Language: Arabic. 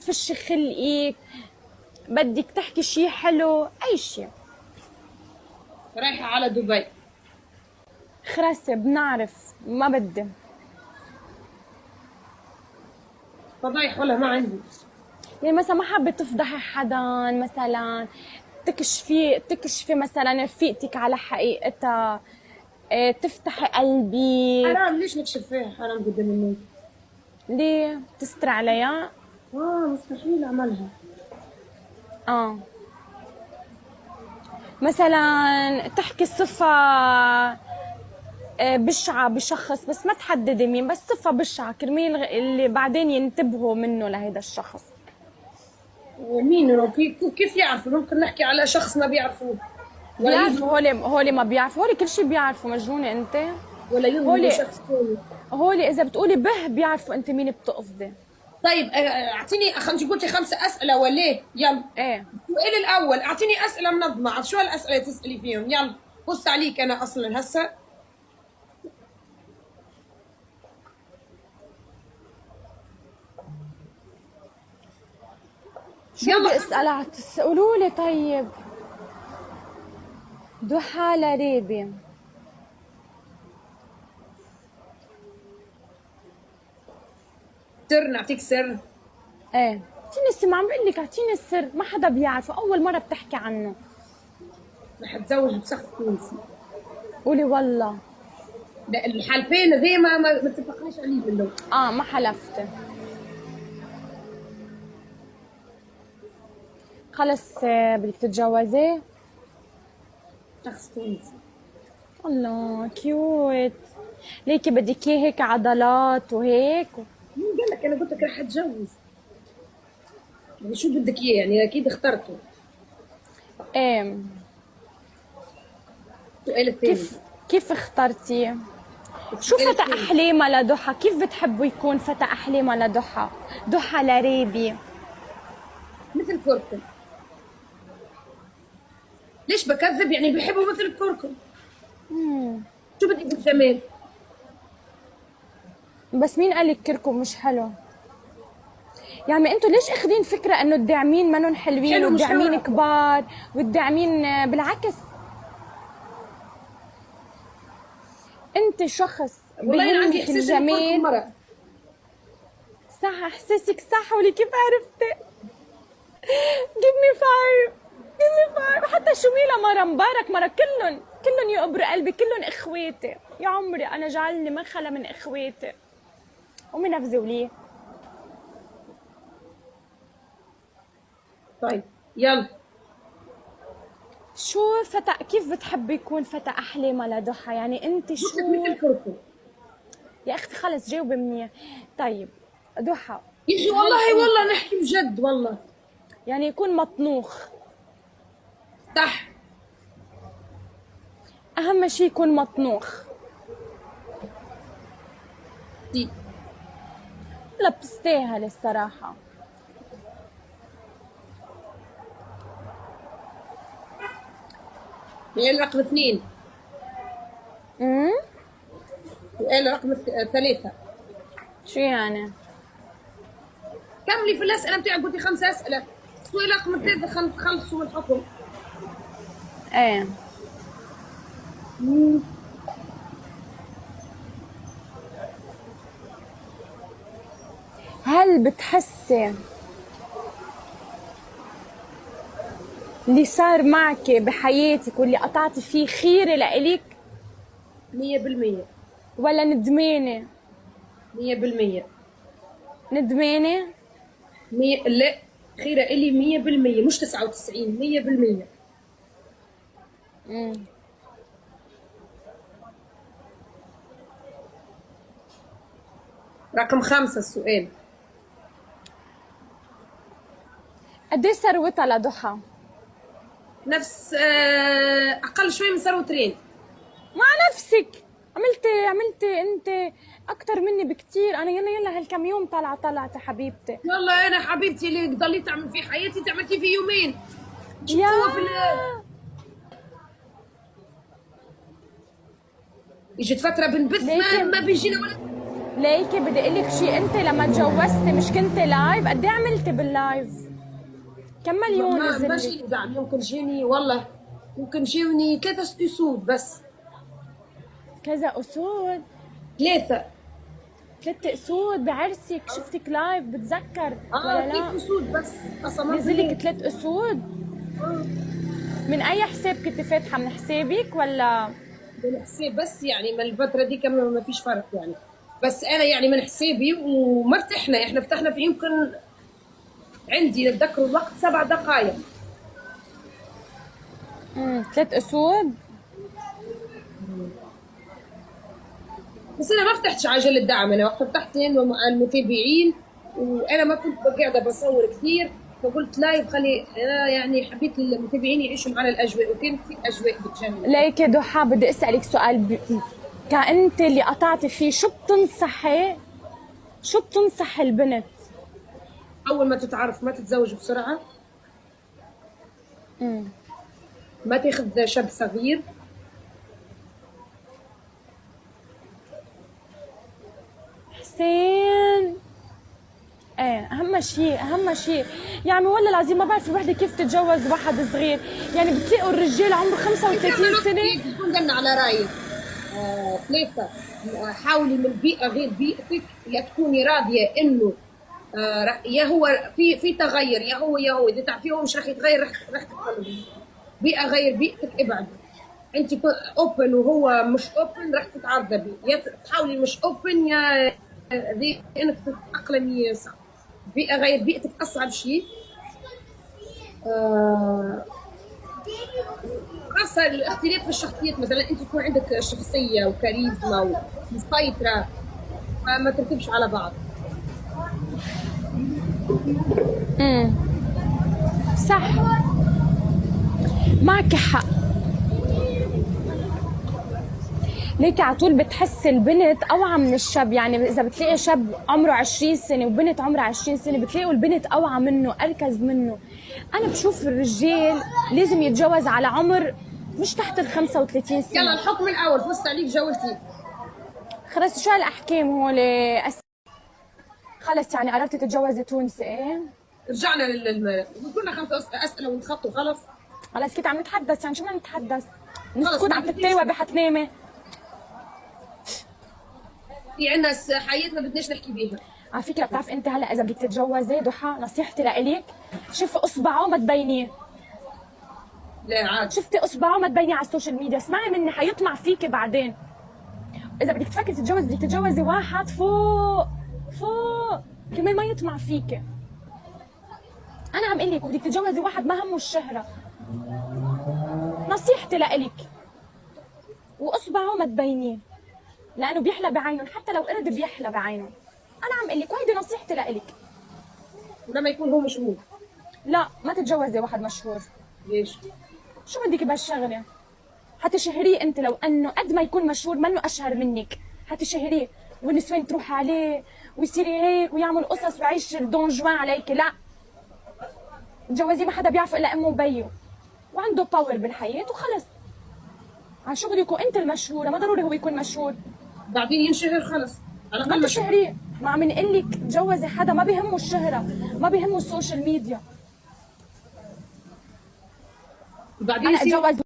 تفشي خلقك، بدك تحكي شي حلو، اي شي. رايحة على دبي. خرسي بنعرف، ما بدي. فضايح ولا ما عندي. يعني مثلا ما حابة تفضحي حدا، مثلا تكشفي مثلا رفيقتك على حقيقتها، تفتحي قلبك. حرام، ليش نكشف فيها حرام قدام الناس؟ ليه تستر عليها؟ مستحيل اعملها. اه مثلا تحكي صفة بشعة بشخص، بس ما تحددي مين، بس صفة بشعة كرمال اللي بعدين ينتبهوا منه لهيدا الشخص. مين هو؟ كيف يعرفوا؟ ممكن نحكي على شخص ما بيعرفوه، ولا بيعرفوا، يظهر، هولي ما بيعرفوا، هولي كل شيء بيعرفوا. مجنونة انت؟ ولا يظهروا هولي شخص ثاني. هولي اذا بتقولي به بيعرفوا انت مين بتقصدي. طيب اعطيني انت قلتي 5 اسئله ولا ايه؟ يلا. ايه السؤال الاول، اعطيني اسئله منظمه. شو الاسئله اللي تسالي فيهم؟ يلا بص عليك انا اصلا هسه. شو يلا. بدي اسال؟ قولوا لي طيب. ضحى لريبي. سر، نعطيك سر. ايه اعطيني السر، ما عم بقول لك اعطيني السر، ما حدا بيعرفه، اول مره بتحكي عنه. رح اتزوج بشخص تونسي. قولي والله. لا، الحالفين ذي ما اتفقناش عليه بالله. ما حلفتي. خلص بدك تتجوزي؟ شخص تونسي. الله كيوت. ليكي بدك اياه هيك عضلات وهيك؟ مين قال لك؟ انا قلت لك رح اتجوز. يعني شو بدك اياه؟ يعني اكيد اخترته. ايه. السؤال الثاني. كيف اخترتي؟ شو السؤال فتى الثاني. احلامها لضحى؟ كيف بتحبوا يكون فتى احلامها لضحى؟ ضحى لريبي. مثل كركم. ليش بكذب؟ يعني بحبه مثل كركم. شو بدي بالجمال؟ بس مين قال لك كركم مش حلو؟ يعني انتوا ليش اخذين فكره انه الداعمين منهم حلوين حلو مش حلو. والداعمين كبار والداعمين بالعكس. انت شخص والله انا عندي بيهمك احساس اني كركم الجمال. مره. صح، احساسك صح. ولي كيف عرفتي؟ give me five. give me five. حتى شميلة مرة، مبارك مرة، كلهم يقبروا قلبي، كلهم اخواتي يا عمري. انا جعلني ما خلا من اخواتي. قومي نفذي وليه. طيب يلا. شو فتى، كيف بتحبي يكون فتى احلامها لضحى؟ يعني انت قلت شو؟ لك مثل كركم. يا اختي خلص جاوبي منيح. طيب ضحى، يا اخي هل والله انت والله نحكي بجد والله. يعني يكون مطنوخ؟ صح. اهم شيء يكون مطنوخ. دي. لا بتستاهل الصراحة. سؤال رقم 2. امم سؤال رقم 3. شو يعني؟ كملي في الاسئله بتاعك، قلتي 5 اسئله. السؤال رقم 3 خلصوا من الحكم. ايه. هل بتحسي اللي صار معك بحياتك واللي قطعتي فيه خيرة لإلك 100%. ولا ندمانة؟ 100%. ندمانة؟ لا، خيرة إلي 100%، مش 99، 100%. رقم 5 السؤال. قد ايه ثروتها لضحى؟ نفس أقل شوي من ثروة رين. مع نفسك. عملتي انت اكتر مني بكتير. انا يلا هالكم يوم طلعت حبيبتي. والله أنا حبيبتي اللي ضليت أعمل في حياتي تعملتي في يومين. شو يا قوة في اجت فترة بنبث ما بيجينا ولا. ليكي بدي اقول لك شيء، انت لما تجوزتي مش كنت لايف؟ قد ايه عملتي باللايف؟ كم مليون ما نزل ماشي لك؟ دعم، يمكن جيني والله، يمكن جيوني 3 أسود بس. كذا اسود؟ 3. 3 اسود بعرسك شفتك لايف بتذكر ولا لا؟ 3 أسود بس قسما نزل لك بالله. 3 اسود؟ آه. من اي حساب كنت فاتحه؟ من حسابك ولا؟ من حساب بس، يعني من الفترة دي كمان ما فيش فرق يعني. بس أنا يعني من حسابي، وما فتحنا، إحنا فتحنا في يمكن عندي نتذكر الوقت 7 دقائق. 3 اسود؟ بس أنا ما فتحتش عجلة دعم، أنا وقت فتحت مع المتابعين، وأنا ما كنت قاعدة بصور كثير، فقلت لايف خلي أنا يعني حبيت المتابعين يعيشوا معنا الأجواء، وكانت في أجواء بتجنن. ليك يا ضحى بدي اسالك سؤال كأنت اللي قطعتي فيه، شو بتنصحي البنت؟ أول ما تتعرف ما تتزوج بسرعة، ما تاخذ شاب صغير، حسين. ايه اهم شيء يعني، والله العظيم ما بعرف الوحده كيف تتجوز واحد صغير، يعني بتلاقوا الرجال عمره 35 سنه. يكون قلنا على رايك. 3. حاولي من بيئة غير بيئتك، يا تكوني راضية إنه يا هو في تغير، يا هو إذا تعرفيه هو مش راح يتغير، راح تتغير. بيئة غير بيئتك ابعد. أنت أوبن وهو مش أوبن، راح تتعذبي. يا تحاولي مش أوبن، يا ذي إنك تتأقلمي صعب. بيئة غير بيئتك أصعب شيء. خاصة الاختلاف في الشخصيات، مثلا انت تكون عندك شخصية وكاريزما ومسيطرة، ما تركبش على بعض. صح، معك حق. ليك على طول بتحس البنت اوعى من الشاب، يعني اذا بتلاقي شاب عمره 20 سنه وبنت عمرها 20 سنه بتلاقوا البنت اوعى منه، اركز منه. انا بشوف الرجال لازم يتجوز على عمر مش تحت ال 35 سنه. يلا الحكم الاول، فزت عليك جولتي. خلص شو هالاحكام هول؟ خلص يعني قررتي تتجوزي تونسي؟ ايه رجعنا كنا 5 اسئله ونتخطوا خلص. خلص كنت عم نتحدث، يعني شو بدنا نتحدث؟ خلص نسكت عم تتاوى بحتنامه. في عندنا حياتنا بدناش نحكي بيها. على فكره بتعرف انت هلا اذا بدك تتجوزي ضحى، نصيحتي لإلك شوفي اصبعه ما تبينيه. لا عاد شفتي اصبعه ما تبينيه على السوشيال ميديا، اسمعي مني حيطمع فيكي بعدين. اذا بدك تفكري تتجوزي بدك تتجوزي واحد فوق كمان ما يطمع فيكي. انا عم اقول لك بدك تتجوزي واحد ما همه الشهره، نصيحتي لإلك. واصبعه ما تبينيه لانه بيحلى بعينهم، حتى لو قرد بيحلى بعينهم. انا عم اقول لك وهيدي نصيحتي لإلك. ولما يكون هو مشهور. لا ما تتجوزي واحد مشهور. ليش؟ شو بدك بهالشغله؟ حتشهريه انت، لو انه قد ما يكون مشهور منه اشهر منك حتشهريه، والنسوان تروح عليه ويصير هيك ويعمل قصص ويعيش الدون جوان عليك. لا، تجوزيه ما حدا بيعرف الا امه وبيه وعنده باور بالحياه وخلص. على شغلكم انت المشهوره، ما ضروري هو يكون مشهور. بعدين ينشهر خلص، على ما الاقل تشهريه. ما عم نقول لك تجوزي حدا ما بيهمه الشهره، ما بيهمه السوشيال ميديا. بعدين انا اتجوز